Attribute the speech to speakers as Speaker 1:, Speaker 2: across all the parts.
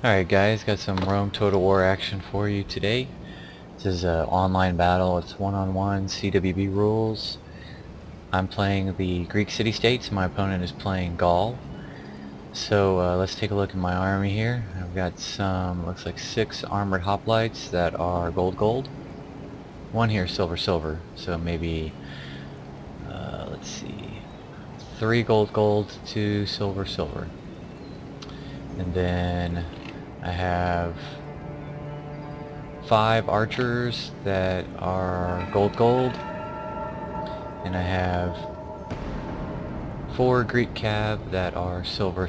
Speaker 1: Alright guys, got some Rome Total War action for you today. This is an online battle. It's one-on-one CWB rules. I'm playing the Greek city-states. My opponent is playing Gaul. So let's take a look at my army here. I've got some, looks like 6 armored hoplites that are gold. One here silver. So maybe, let's see, 3 gold, 2 silver. And then I have 5 archers that are gold, and I have 4 Greek cav that are silver.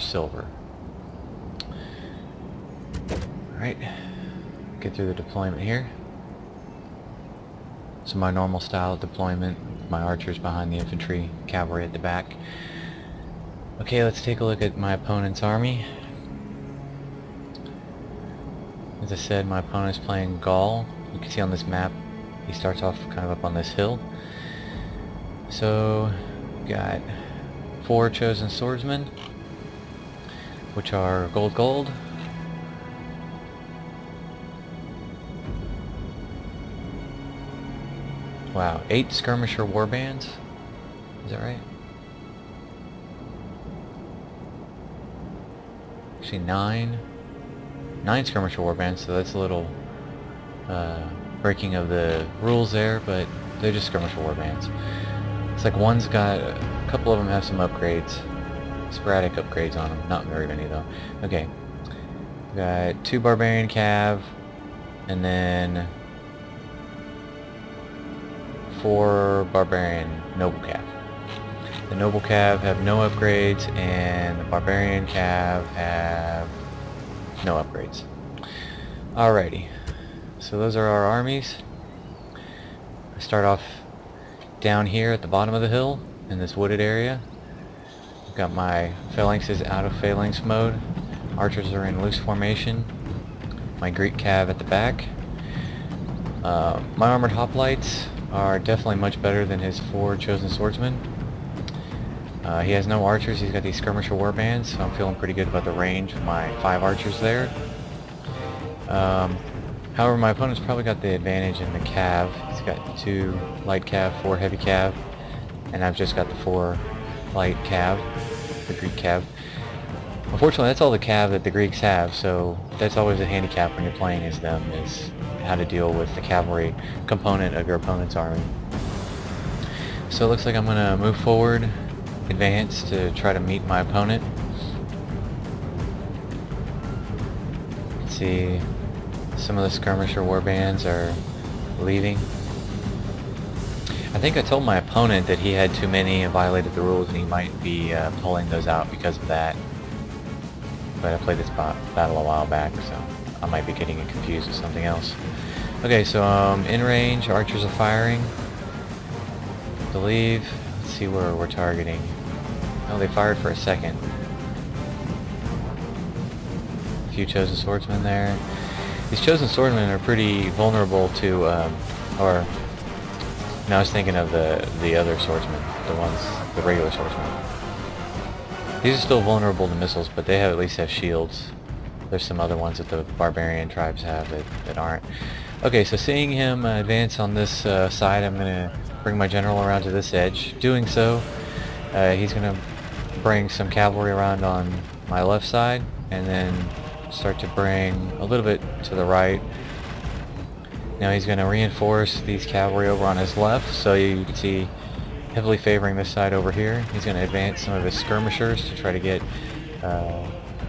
Speaker 1: Alright, get through the deployment here. So my normal style of deployment, my archers behind the infantry, cavalry at the back. Okay, let's take a look at my opponent's army. As I said, my opponent is playing Gaul. You can see on this map, he starts off kind of up on this hill. So, got 4 chosen swordsmen, which are gold. Wow, 8 skirmisher warbands. Is that right? Actually 9 skirmisher warbands, so that's a little breaking of the rules there, but they're just skirmisher warbands. It's like one's got, a couple of them have some upgrades, sporadic upgrades on them, not very many though. Okay, got 2 barbarian cav, and then 4 barbarian noble cav. The noble cav have no upgrades, and the barbarian cav have no upgrades. Alrighty, so those are our armies. I start off down here at the bottom of the hill in this wooded area. I've got my phalanxes out of phalanx mode. Archers are in loose formation. My Greek cav at the back. My armored hoplites are definitely much better than his 4 chosen swordsmen. He has no archers. He's got these skirmisher warbands, so I'm feeling pretty good about the range of my 5 archers there. However, my opponent's probably got the advantage in the cav. He's got 2 light cav, 4 heavy cav, and I've just got the 4 light cav, the Greek cav. Unfortunately, that's all the cav that the Greeks have, so that's always a handicap when you're playing as them, is how to deal with the cavalry component of your opponent's army. So it looks like I'm going to move forward, advance to try to meet my opponent. You can see some of the skirmisher warbands are leaving. I think I told my opponent that he had too many and violated the rules, and he might be pulling those out because of that. But I played this battle a while back, so I might be getting it confused with something else. Okay, so in range, archers are firing. I believe. Let's see where we're targeting. Oh, they fired for a second. A few chosen swordsmen there. These chosen swordsmen are pretty vulnerable to, or no, I was thinking of the other swordsmen, the regular swordsmen. These are still vulnerable to missiles, but they at least have shields. There's some other ones that the barbarian tribes have that aren't. Okay, so seeing him advance on this side, I'm going to bring my general around to this edge. Doing so, he's going to bring some cavalry around on my left side, and then start to bring a little bit to the right. Now he's going to reinforce these cavalry over on his left, so you can see heavily favoring this side over here. He's going to advance some of his skirmishers to try to get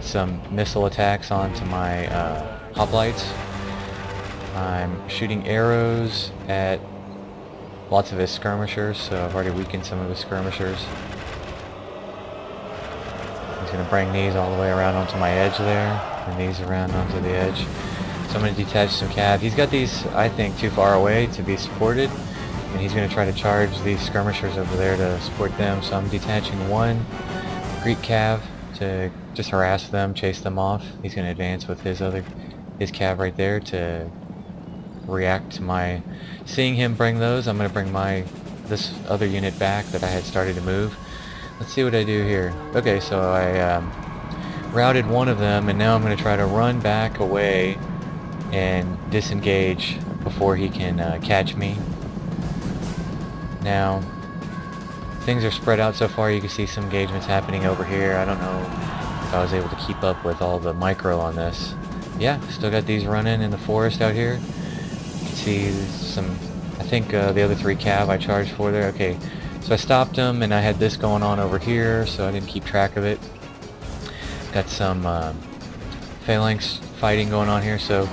Speaker 1: some missile attacks onto my hoplites. I'm shooting arrows at lots of his skirmishers, so I've already weakened some of his skirmishers. He's going to bring these all the way around onto my edge there, and these around onto the edge. So I'm going to detach some cav. He's got these, I think, too far away to be supported, and he's going to try to charge these skirmishers over there to support them. So I'm detaching 1 Greek cav to just harass them, chase them off. He's going to advance with his cav right there to react to my seeing him bring those. I'm going to bring this other unit back that I had started to move. Let's see what I do here. Okay, so I routed one of them, and now I'm going to try to run back away and disengage before he can catch me. Now, things are spread out so far. You can see some engagements happening over here. I don't know if I was able to keep up with all the micro on this. Yeah, still got these running in the forest out here. You can see some, I think the other 3 cav I charged for there. Okay, so I stopped them, and I had this going on over here, so I didn't keep track of it. Got some phalanx fighting going on here, so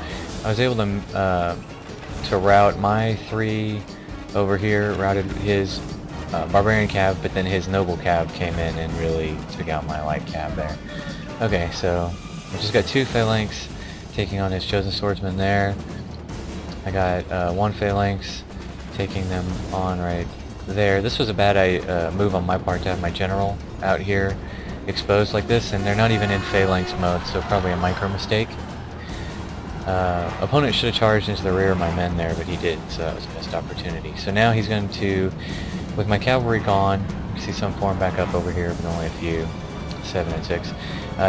Speaker 1: I was able to route my 3 over here, routed his barbarian cav, but then his noble cav came in and really took out my light cav there. Okay, so I just got 2 phalanx taking on his chosen swordsman there. I got 1 phalanx taking them on right there. This was a bad move on my part to have my general out here exposed like this, and they're not even in phalanx mode, so probably a micro mistake. Opponent should have charged into the rear of my men there, but he didn't, so that was a missed opportunity. So now he's going to, with my cavalry gone, you see some form back up over here, but only a few, 7 and 6.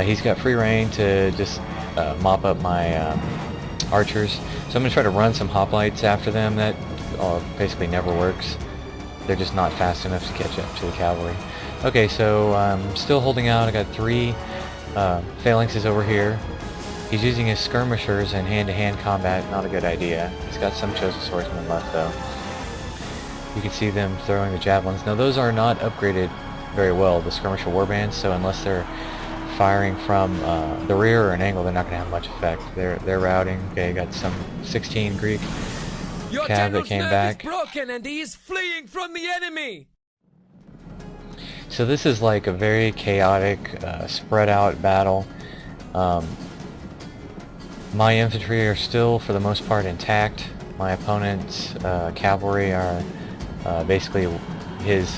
Speaker 1: He's got free reign to just mop up my archers. So I'm going to try to run some hoplites after them. That basically never works. They're just not fast enough to catch up to the cavalry. Okay, so I'm still holding out. I got 3 phalanxes over here. He's using his skirmishers in hand-to-hand combat. Not a good idea. He's got some chosen swordsmen left, though. You can see them throwing the javelins. Now, those are not upgraded very well, the skirmisher warbands, so unless they're firing from the rear or an angle, they're not going to have much effect. They're routing. Okay, got some 16 Greek cav that came back.
Speaker 2: Is broken and he is fleeing from the enemy.
Speaker 1: So this is like a very chaotic, spread out battle. My infantry are still, for the most part, intact. My opponent's cavalry are basically his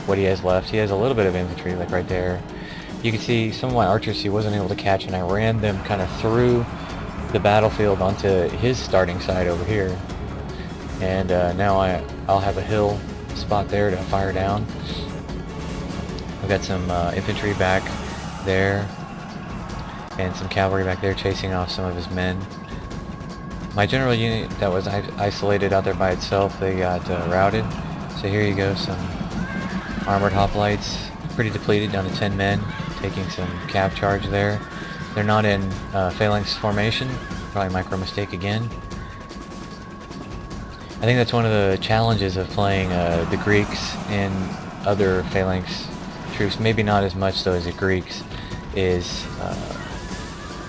Speaker 1: what he has left. He has a little bit of infantry, like right there. You can see some of my archers he wasn't able to catch, and I ran them kind of through the battlefield onto his starting side over here. And now I'll have a hill spot there to fire down. I've got some infantry back there and some cavalry back there chasing off some of his men. My general unit that was isolated out there by itself, they got routed. So here you go, some armored hoplites, pretty depleted, down to 10 men, taking some cav charge there. They're not in phalanx formation, probably micro mistake again. I think that's one of the challenges of playing the Greeks and other phalanx troops, maybe not as much though as the Greeks, is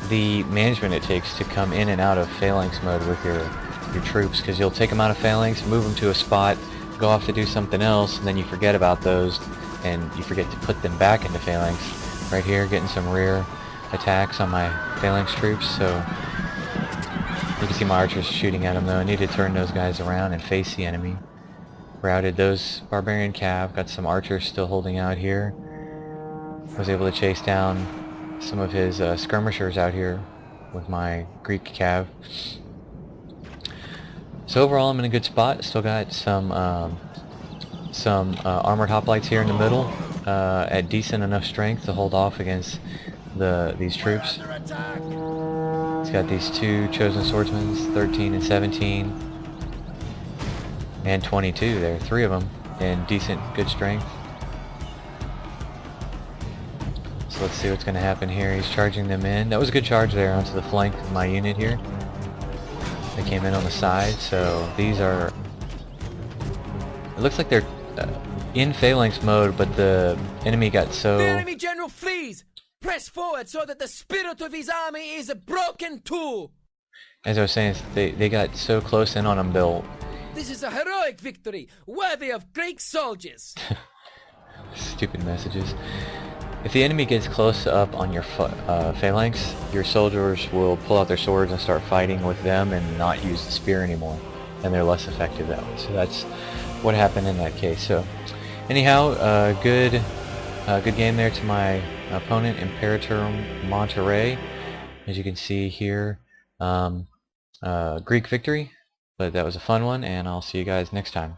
Speaker 1: the management it takes to come in and out of phalanx mode with your troops, because you'll take them out of phalanx, move them to a spot, go off to do something else, and then you forget about those and you forget to put them back into phalanx. Right here, getting some rear attacks on my phalanx troops, so you can see my archers shooting at them though. I need to turn those guys around and face the enemy. Routed those barbarian cav, got some archers still holding out here. Was able to chase down some of his skirmishers out here with my Greek cav. So overall I'm in a good spot. Still got some armored hoplites here in the middle at decent enough strength to hold off against these troops. He's got these 2 chosen swordsmen, 13 and 17, and 22 there, 3 of them in decent, good strength. So let's see what's going to happen here. He's charging them in. That was a good charge there onto the flank of my unit here. They came in on the side, so these are... It looks like they're in phalanx mode, but the enemy got so...
Speaker 2: The enemy general flees! Press forward so that the spirit of his army is broken too!
Speaker 1: As I was saying, they got so close in on him, they'll...
Speaker 2: This is a heroic victory, worthy of Greek soldiers!
Speaker 1: Stupid messages. If the enemy gets close up on your phalanx, your soldiers will pull out their swords and start fighting with them and not use the spear anymore, and they're less effective that way. So that's what happened in that case. So anyhow, good game there to my opponent, Imperator Monterey. As you can see here, Greek victory, but that was a fun one, and I'll see you guys next time.